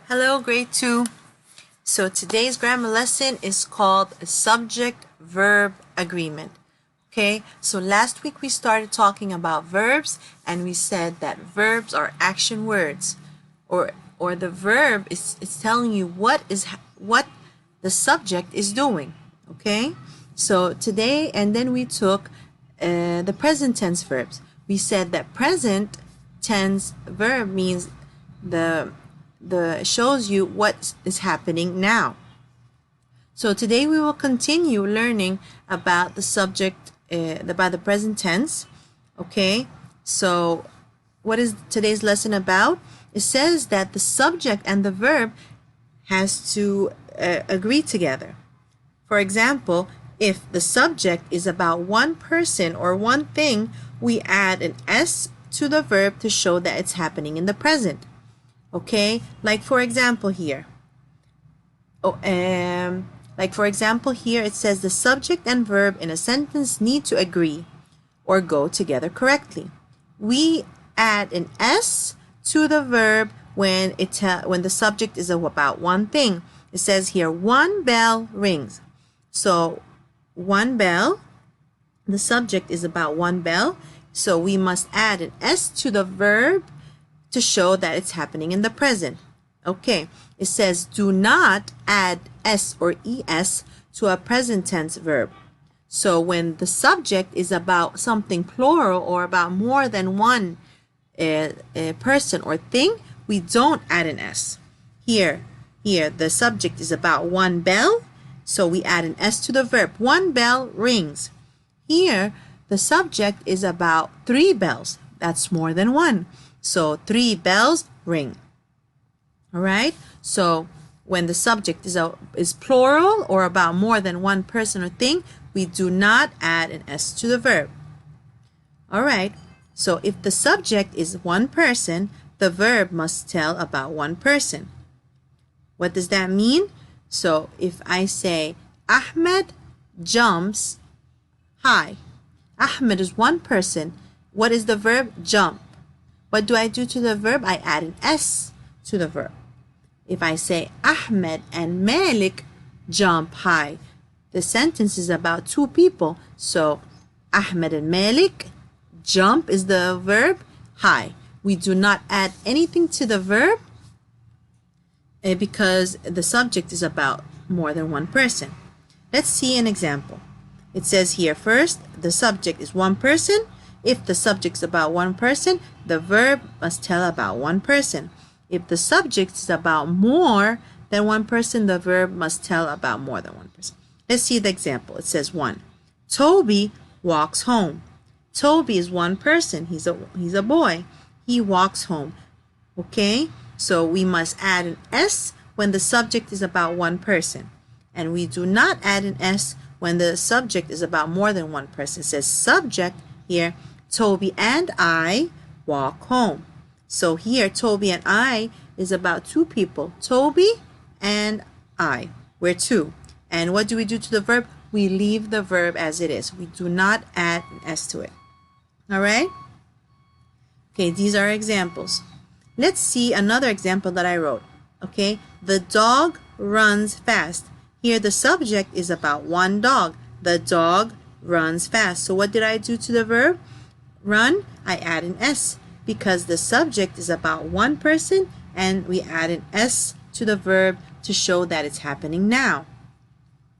Hello, grade 2. So today's grammar lesson is called a subject-verb agreement. Okay, so last week we started talking about verbs and we said that verbs are action words or the verb is telling you what the subject is doing. Okay, so today and then we took the present tense verbs. We said that present tense verb means the shows you what is happening now. So today we will continue learning about the subject, about the present tense. Okay, so what is today's lesson about? It says that the subject and the verb has to agree together. For example, if the subject is about one person or one thing, we add an S to the verb to show that it's happening in the present. Okay, like for example here. Like for example here, it says the subject and verb in a sentence need to agree or go together correctly. We add an S to the verb when the subject is about one thing. It says here, one bell rings. So one bell, the subject is about one bell. So we must add an S to the verb to show that it's happening in the present. Okay, it says do not add S or ES to a present tense verb. So when the subject is about something plural or about more than one person or thing, we don't add an S. Here the subject is about one bell, so we add an S to the verb. One bell rings. Here the subject is about three bells. That's more than one. So three bells ring. All right. So when the subject is plural or about more than one person or thing, we do not add an S to the verb. All right. So if the subject is one person, the verb must tell about one person. What does that mean? So if I say Ahmed jumps high. Ahmed is one person. What is the verb? Jump. What do I do to the verb? I add an S to the verb. If I say Ahmed and Malik jump high, the sentence is about two people. So Ahmed and Malik, jump is the verb, high. We do not add anything to the verb because the subject is about more than one person. Let's see an example. It says here first, the subject is one person. If the subject is about one person, the verb must tell about one person. If the subject is about more than one person, the verb must tell about more than one person. Let's see the example. It says 1. Toby walks home. Toby is one person. He's a boy. He walks home. Okay? So we must add an S when the subject is about one person. And we do not add an S when the subject is about more than one person. It says subject here, Toby and I walk home. So here, Toby and I is about two people. Toby and I. We're two. And what do we do to the verb? We leave the verb as it is. We do not add an S to it. All right? Okay, these are examples. Let's see another example that I wrote. Okay, the dog runs fast. Here, the subject is about one dog. The dog runs fast. So what did I do to the verb? Run, I add an S because the subject is about one person and we add an S to the verb to show that it's happening now.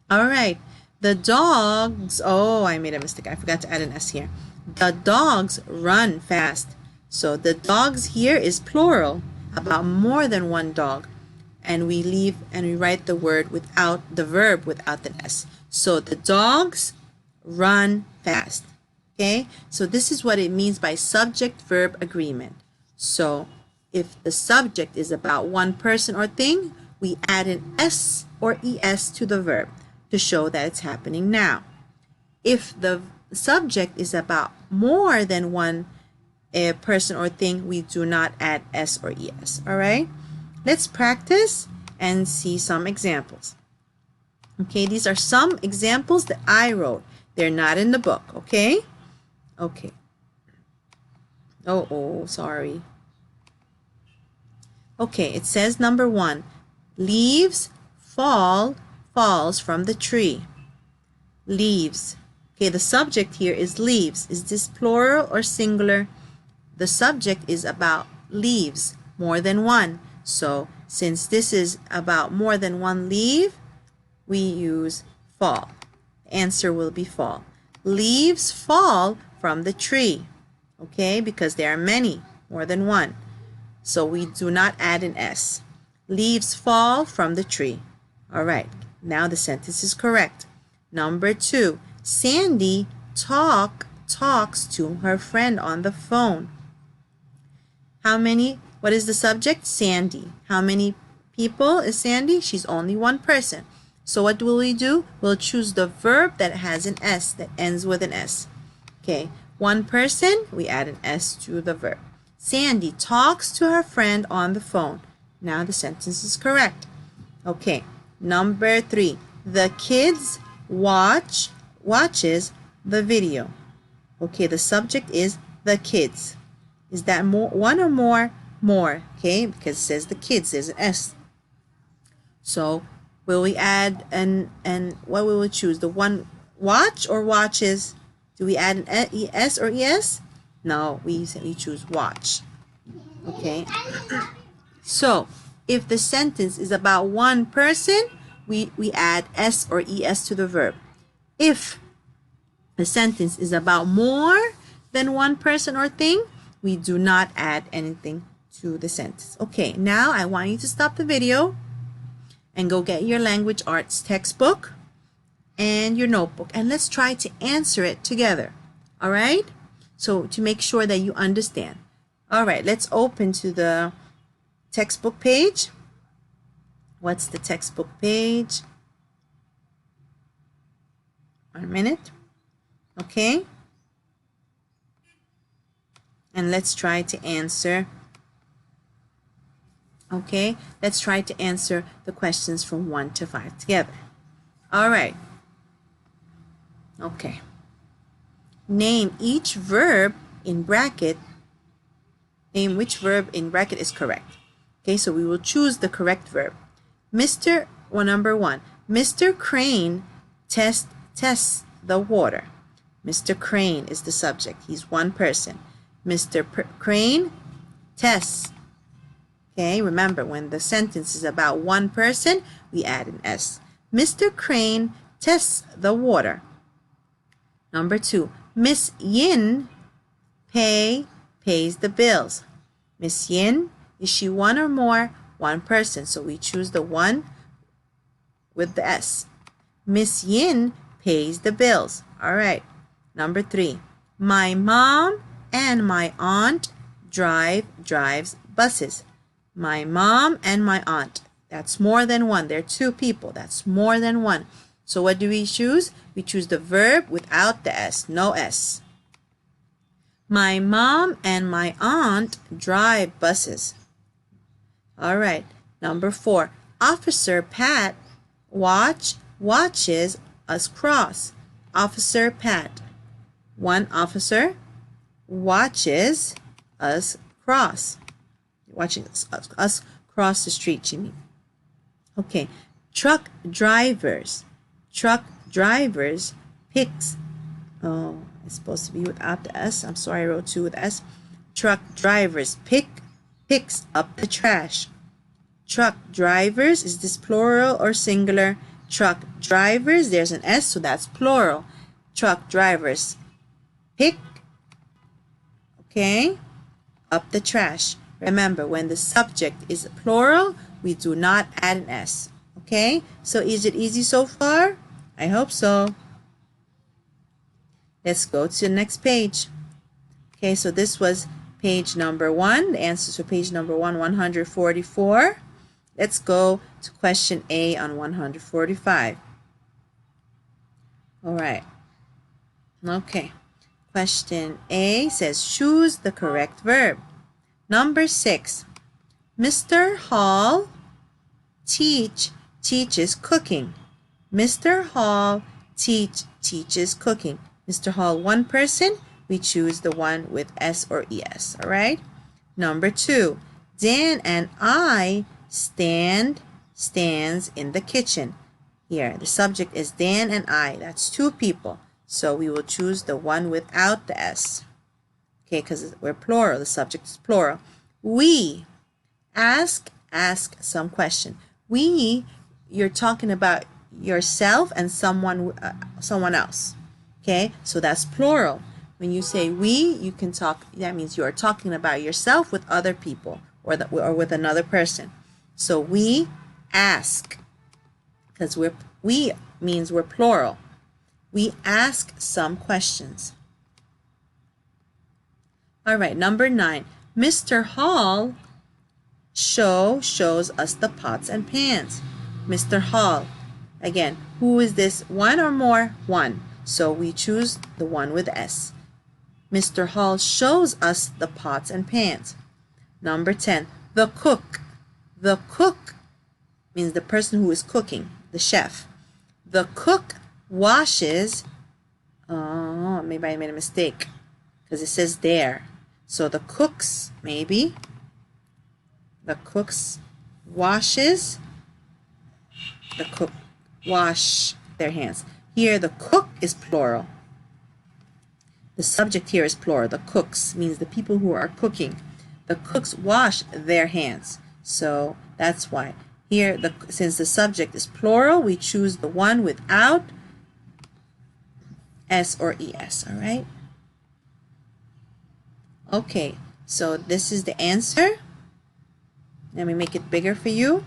All right, the dogs, I made a mistake. I forgot to add an S here. The dogs run fast. So the dogs here is plural, about more than one dog. And we write the word without the verb without the S. So the dogs run fast. Okay, so this is what it means by subject-verb agreement. So if the subject is about one person or thing, we add an S or ES to the verb to show that it's happening now. If the subject is about more than one person or thing, we do not add S or ES. All right, let's practice and see some examples. Okay, these are some examples that I wrote. They're not in the book, okay? Okay. Sorry. Okay, it says number 1, leaves falls from the tree. Leaves. Okay, the subject here is leaves. Is this plural or singular? The subject is about leaves, more than one. So since this is about more than one leaf, we use fall. The answer will be fall. Leaves fall from the tree. Okay, because there are many, more than one. So we do not add an S. Leaves fall from the tree. All right, now the sentence is correct. Number 2, Sandy talks to her friend on the phone. What is the subject? Sandy. How many people is Sandy? She's only one person. So what will we do? We'll choose the verb that has an S, that ends with an S. Okay, one person, we add an S to the verb. Sandy talks to her friend on the phone. Now the sentence is correct. Okay, number 3, the kids watches the video. Okay, the subject is the kids. Is that more, one or more? More, okay, because it says the kids, there's an S. So will we add and what will we choose? The one watch or watches? Do we add an ES or ES? No, we choose watch. Okay. So if the sentence is about one person, we add S or ES to the verb. If the sentence is about more than one person or thing, we do not add anything to the sentence. Okay, now I want you to stop the video and go get your language arts textbook and your notebook, and let's try to answer it together. All right? So to make sure that you understand. All right, let's open to the textbook page. What's the textbook page? 1 minute. Okay. And let's try to answer. Okay, let's try to answer the questions from 1 to 5 together. All right. Okay. Name each verb in bracket. Name which verb in bracket is correct. Okay, so we will choose the correct verb. Number 1. Mr. Crane tests the water. Mr. Crane is the subject. He's one person. Mr. Crane tests. Okay, remember when the sentence is about one person, we add an S. Mr. Crane tests the water. Number 2, Miss Yin pays the bills. Miss Yin, is she one or more? One person, so we choose the one with the S. Miss Yin pays the bills. All right. Number 3, my mom and my aunt drives buses. My mom and my aunt. That's more than one. There are two people. That's more than one. So what do we choose? We choose the verb without the S. No S. My mom and my aunt drive buses. All right. Number 4. Officer Pat watches us cross. Officer Pat. One officer watches us cross. Watching us cross the street, Jimmy. Okay. Truck drivers picks. Oh, it's supposed to be without the S. I'm sorry, I wrote 2 with S. Truck drivers picks up the trash. Truck drivers, is this plural or singular? Truck drivers, there's an S, so that's plural. Truck drivers pick, okay, up the trash. Remember, when the subject is plural, we do not add an S. Okay, so is it easy so far? I hope so. Let's go to the next page. Okay, so this was page number 1. The answers for page number 1, 144. Let's go to question A on 145. All right. Okay. Question A says choose the correct verb. Number 6. Mr. Hall teaches cooking. Mr. Hall teaches cooking. Mr. Hall, one person, we choose the one with S or ES. All right. Number 2. Dan and I stands in the kitchen. Here, the subject is Dan and I. That's two people. So we will choose the one without the S. Okay, because we're plural. The subject is plural. We ask some question. We, you're talking about yourself and someone else. Okay, so that's plural. When you say we, you can talk. That means you are talking about yourself with other people or with another person. So we ask, because we means we're plural. We ask some questions. All right, number 9. Mr. Hall shows us the pots and pans. Mr. Hall. Again, who is this? One or more? One. So we choose the one with S. Mr. Hall shows us the pots and pans. Number 10. The cook. The cook means the person who is cooking, the chef. The cook washes. Oh, maybe I made a mistake because it says there. So the cooks, maybe. The cooks washes. The cook wash their hands. Here the cook is plural. The subject here is plural. The cooks means the people who are cooking. The cooks wash their hands. So that's why. Here, since the subject is plural, we choose the one without S or ES, all right? Okay, so this is the answer. Let me make it bigger for you.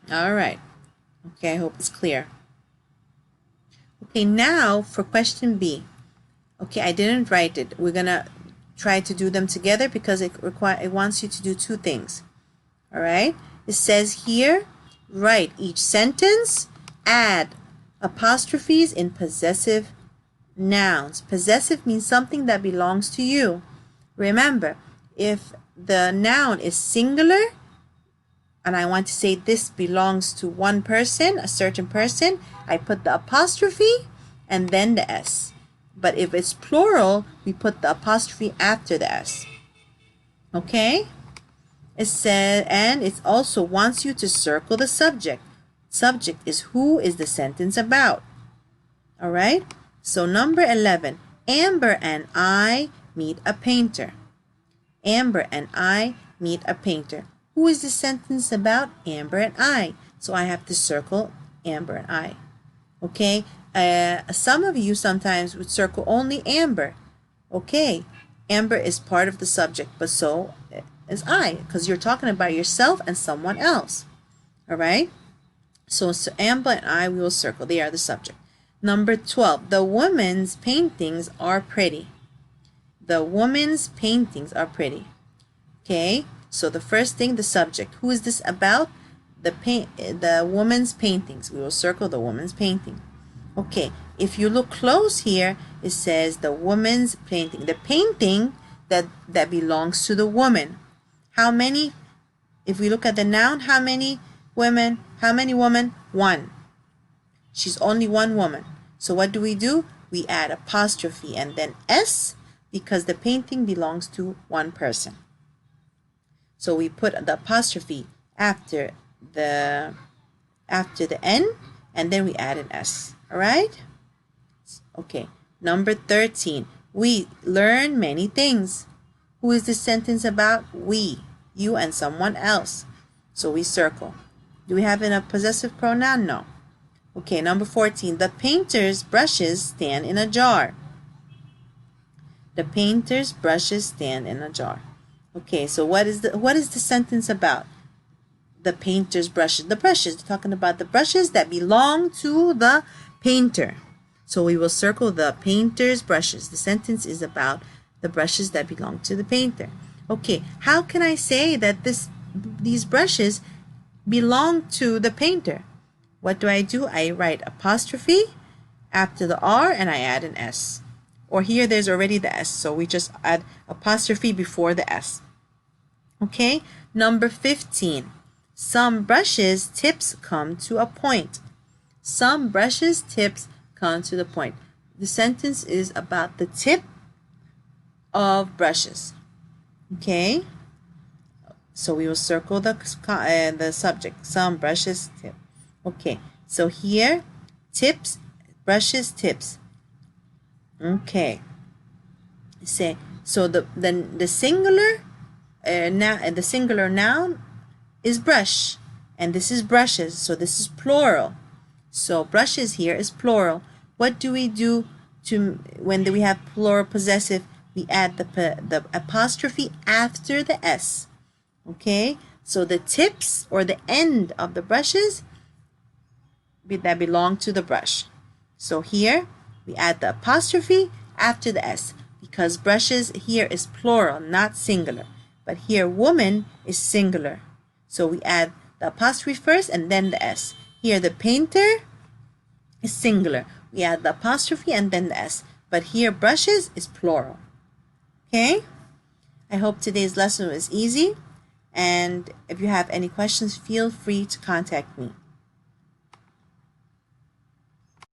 All right. Okay, I hope it's clear. Okay, now for question B. Okay, I didn't write it. We're gonna try to do them together because it wants you to do two things. All right. It says here, write each sentence, add apostrophes in possessive nouns. Possessive means something that belongs to you. Remember, if the noun is singular, and I want to say this belongs to one person, a certain person, I put the apostrophe and then the S. But if it's plural, we put the apostrophe after the S. Okay? It said, and it also wants you to circle the subject. Subject is who is the sentence about. All right? So number 11, Amber and I meet a painter. Amber and I meet a painter. Who is the sentence about? Amber and I. So I have to circle Amber and I. Okay? Some of you sometimes would circle only Amber. Okay. Amber is part of the subject, but so is I, because you're talking about yourself and someone else. All right? So Amber and I, we will circle. They are the subject. Number 12. The woman's paintings are pretty. The woman's paintings are pretty. Okay? So the first thing, the subject. Who is this about? The woman's paintings. We will circle the woman's painting. Okay, if you look close here, it says the woman's painting. The painting that belongs to the woman. How many? If we look at the noun, how many women? How many women? One. She's only one woman. So what do? We add apostrophe and then S because the painting belongs to one person. So we put the apostrophe after the N and then we add an S. All right? Okay. Number 13. We learn many things. Who is this sentence about? We. You and someone else. So we circle. Do we have a possessive pronoun? No. Okay, number 14. The painter's brushes stand in a jar. The painter's brushes stand in a jar. Okay, so what is the sentence about? The painter's brushes. The brushes. They're talking about the brushes that belong to the painter. So we will circle the painter's brushes. The sentence is about the brushes that belong to the painter. Okay, how can I say that these brushes belong to the painter? What do? I write apostrophe after the R and I add an S. Or here there's already the S, so we just add apostrophe before the S. Okay, number 15. Some brushes' tips come to a point. Some brushes' tips come to the point. The sentence is about the tip of brushes. Okay? So we will circle the subject. Some brushes' tip. Okay. So here, tips, brushes, tips. Okay. Say so. The singular the singular noun is brush, and this is brushes. So this is plural. So brushes here is plural. What do we do to when we have plural possessive? We add the apostrophe after the s. Okay. So the tips or the end of the brushes that belong to the brush. So here we add the apostrophe after the s because brushes here is plural, not singular. But here woman is singular. So we add the apostrophe first and then the s. Here the painter is singular. We add the apostrophe and then the s. But here brushes is plural. Okay? I hope today's lesson was easy. And if you have any questions, feel free to contact me.